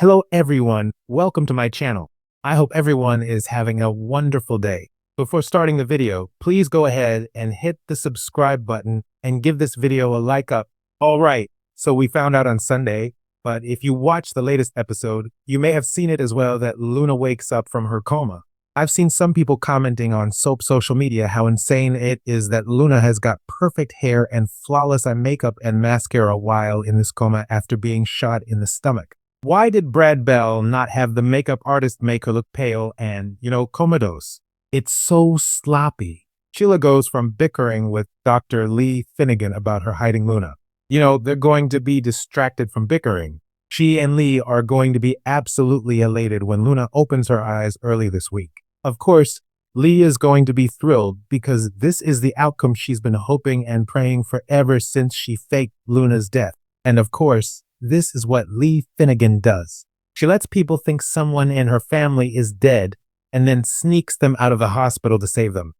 Hello everyone, welcome to my channel. I hope everyone is having a wonderful day. Before starting the video, please go ahead and hit the subscribe button and give this video a like up. Alright, so we found out on Sunday, but if you watch the latest episode, you may have seen it as well that Luna wakes up from her coma. I've seen some people commenting on Soap social media how insane it is that Luna has got perfect hair and flawless makeup and mascara while in this coma after being shot in the stomach. Why did Brad Bell not have the makeup artist make her look pale and, comatose? It's so sloppy. Sheila goes from bickering with Dr. Lee Finnegan about her hiding Luna. They're going to be distracted from bickering. She and Lee are going to be absolutely elated when Luna opens her eyes early this week. Of course, Lee is going to be thrilled because this is the outcome she's been hoping and praying for ever since she faked Luna's death. And of course, this is what Lee Finnegan does. She lets people think someone in her family is dead and then sneaks them out of the hospital to save them.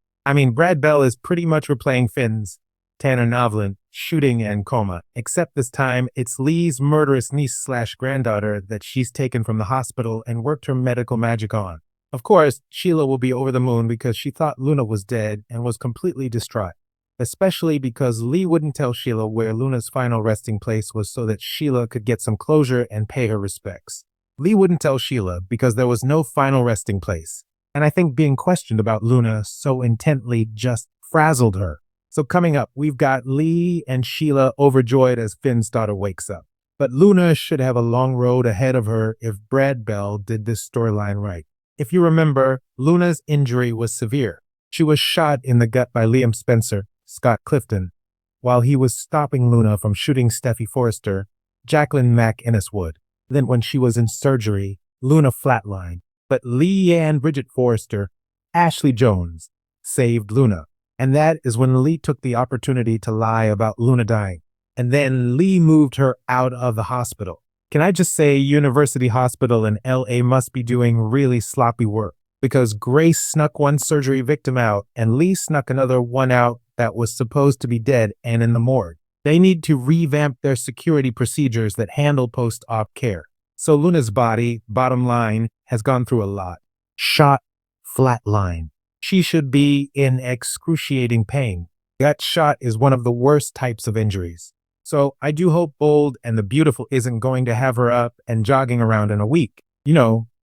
Brad Bell is pretty much replaying Finn's Tanner Novlin shooting and coma, except this time it's Lee's murderous niece/granddaughter that she's taken from the hospital and worked her medical magic on. Of course, Sheila will be over the moon because she thought Luna was dead and was completely distraught, especially because Lee wouldn't tell Sheila where Luna's final resting place was so that Sheila could get some closure and pay her respects. Lee wouldn't tell Sheila because there was no final resting place, and I think being questioned about Luna so intently just frazzled her. So coming up, we've got Lee and Sheila overjoyed as Finn's daughter wakes up. But Luna should have a long road ahead of her if Brad Bell did this storyline right. If you remember, Luna's injury was severe. She was shot in the gut by Liam Spencer, Scott Clifton, while he was stopping Luna from shooting Steffy Forrester. Jacqueline MacInnes would. Then when she was in surgery, Luna flatlined. But Leanne Bridget Forrester, Ashley Jones, saved Luna. And that is when Lee took the opportunity to lie about Luna dying. And then Lee moved her out of the hospital. Can I just say University Hospital in LA must be doing really sloppy work, because Grace snuck one surgery victim out and Lee snuck another one out that was supposed to be dead and in the morgue. They need to revamp their security procedures that handle post-op care. So Luna's body, bottom line, has gone through a lot. Shot, flatline. She should be in excruciating pain. That shot is one of the worst types of injuries. So I do hope Bold and the Beautiful isn't going to have her up and jogging around in a week.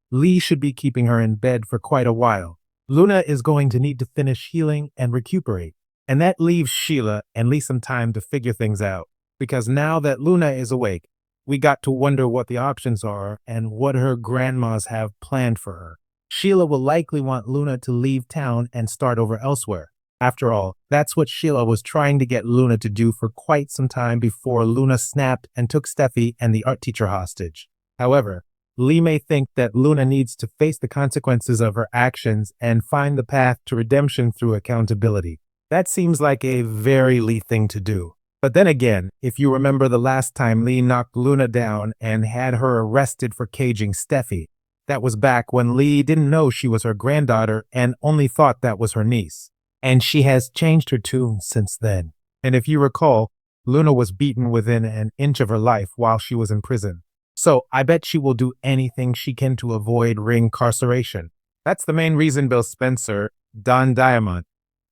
Lee should be keeping her in bed for quite a while. Luna is going to need to finish healing and recuperate. And that leaves Sheila and Lee some time to figure things out. Because now that Luna is awake, we got to wonder what the options are and what her grandmas have planned for her. Sheila will likely want Luna to leave town and start over elsewhere. After all, that's what Sheila was trying to get Luna to do for quite some time before Luna snapped and took Steffy and the art teacher hostage. However, Lee may think that Luna needs to face the consequences of her actions and find the path to redemption through accountability. That seems like a very Lee thing to do. But then again, if you remember the last time Lee knocked Luna down and had her arrested for caging Steffy, that was back when Lee didn't know she was her granddaughter and only thought that was her niece. And she has changed her tune since then. And if you recall, Luna was beaten within an inch of her life while she was in prison. So I bet she will do anything she can to avoid reincarceration. That's the main reason Bill Spencer, Don Diamond,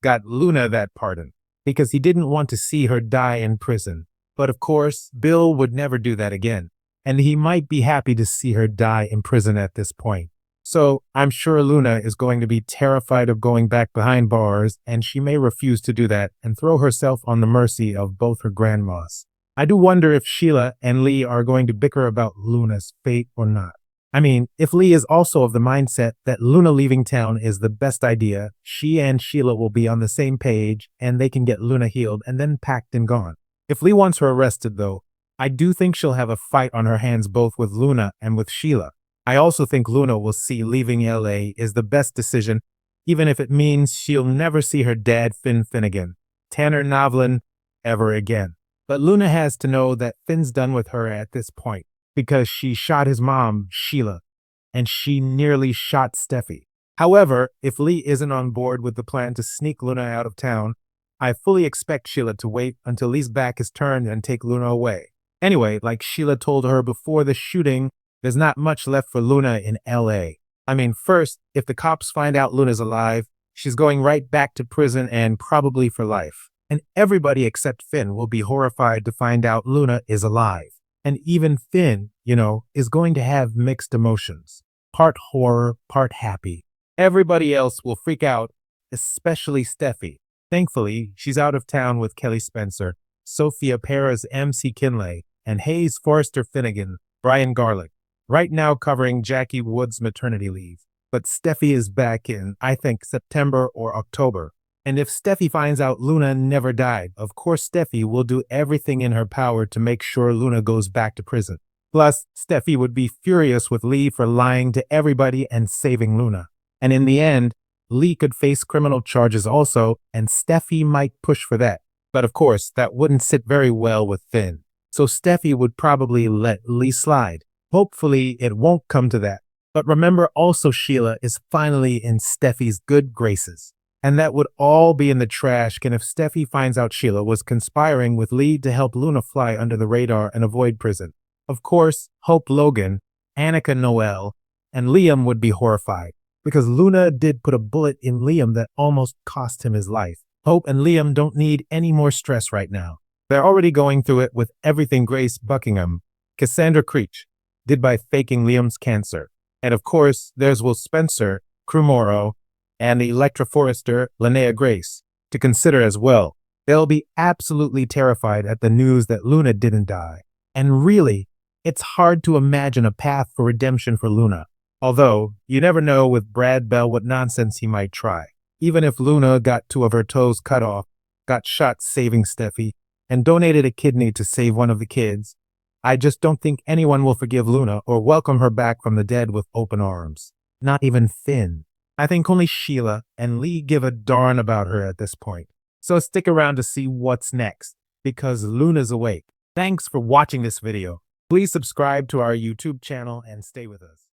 got Luna that pardon, because he didn't want to see her die in prison. But of course, Bill would never do that again. And he might be happy to see her die in prison at this point. So I'm sure Luna is going to be terrified of going back behind bars, and she may refuse to do that and throw herself on the mercy of both her grandmas. I do wonder if Sheila and Lee are going to bicker about Luna's fate or not. If Lee is also of the mindset that Luna leaving town is the best idea, she and Sheila will be on the same page and they can get Luna healed and then packed and gone. If Lee wants her arrested though, I do think she'll have a fight on her hands both with Luna and with Sheila. I also think Luna will see leaving LA is the best decision, even if it means she'll never see her dad Finn Finnegan, Tanner Novlin, ever again. But Luna has to know that Finn's done with her at this point, because she shot his mom, Sheila, and she nearly shot Steffy. However, if Lee isn't on board with the plan to sneak Luna out of town, I fully expect Sheila to wait until Lee's back is turned and take Luna away. Anyway, like Sheila told her before the shooting, there's not much left for Luna in LA. I mean, first, if the cops find out Luna's alive, she's going right back to prison and probably for life. And everybody except Finn will be horrified to find out Luna is alive. And even Finn, is going to have mixed emotions. Part horror, part happy. Everybody else will freak out, especially Steffi. Thankfully, she's out of town with Kelly Spencer, Sophia Perez, MC Kinley, and Hayes Forrester Finnegan, Brian Garlick, right now covering Jackie Wood's maternity leave. But Steffi is back in, I think, September or October. And if Steffi finds out Luna never died, of course Steffi will do everything in her power to make sure Luna goes back to prison. Plus, Steffi would be furious with Lee for lying to everybody and saving Luna. And in the end, Lee could face criminal charges also, and Steffi might push for that. But of course, that wouldn't sit very well with Finn. So Steffi would probably let Lee slide. Hopefully, it won't come to that. But remember also Sheila is finally in Steffi's good graces. And that would all be in the trash can if Steffi finds out Sheila was conspiring with Lee to help Luna fly under the radar and avoid prison. Of course, Hope Logan, Annika Noel, and Liam would be horrified, because Luna did put a bullet in Liam that almost cost him his life. Hope and Liam don't need any more stress right now. They're already going through it with everything Grace Buckingham, Cassandra Creech, did by faking Liam's cancer. And of course, there's Will Spencer, Crew Morrow, and the Electra Forrester, Linnea Grace, to consider as well. They'll be absolutely terrified at the news that Luna didn't die. And really, it's hard to imagine a path for redemption for Luna. Although, you never know with Brad Bell what nonsense he might try. Even if Luna got 2 of her toes cut off, got shot saving Steffi, and donated a kidney to save one of the kids, I just don't think anyone will forgive Luna or welcome her back from the dead with open arms. Not even Finn. I think only Sheila and Lee give a darn about her at this point. So stick around to see what's next, because Luna's awake. Thanks for watching this video. Please subscribe to our YouTube channel and stay with us.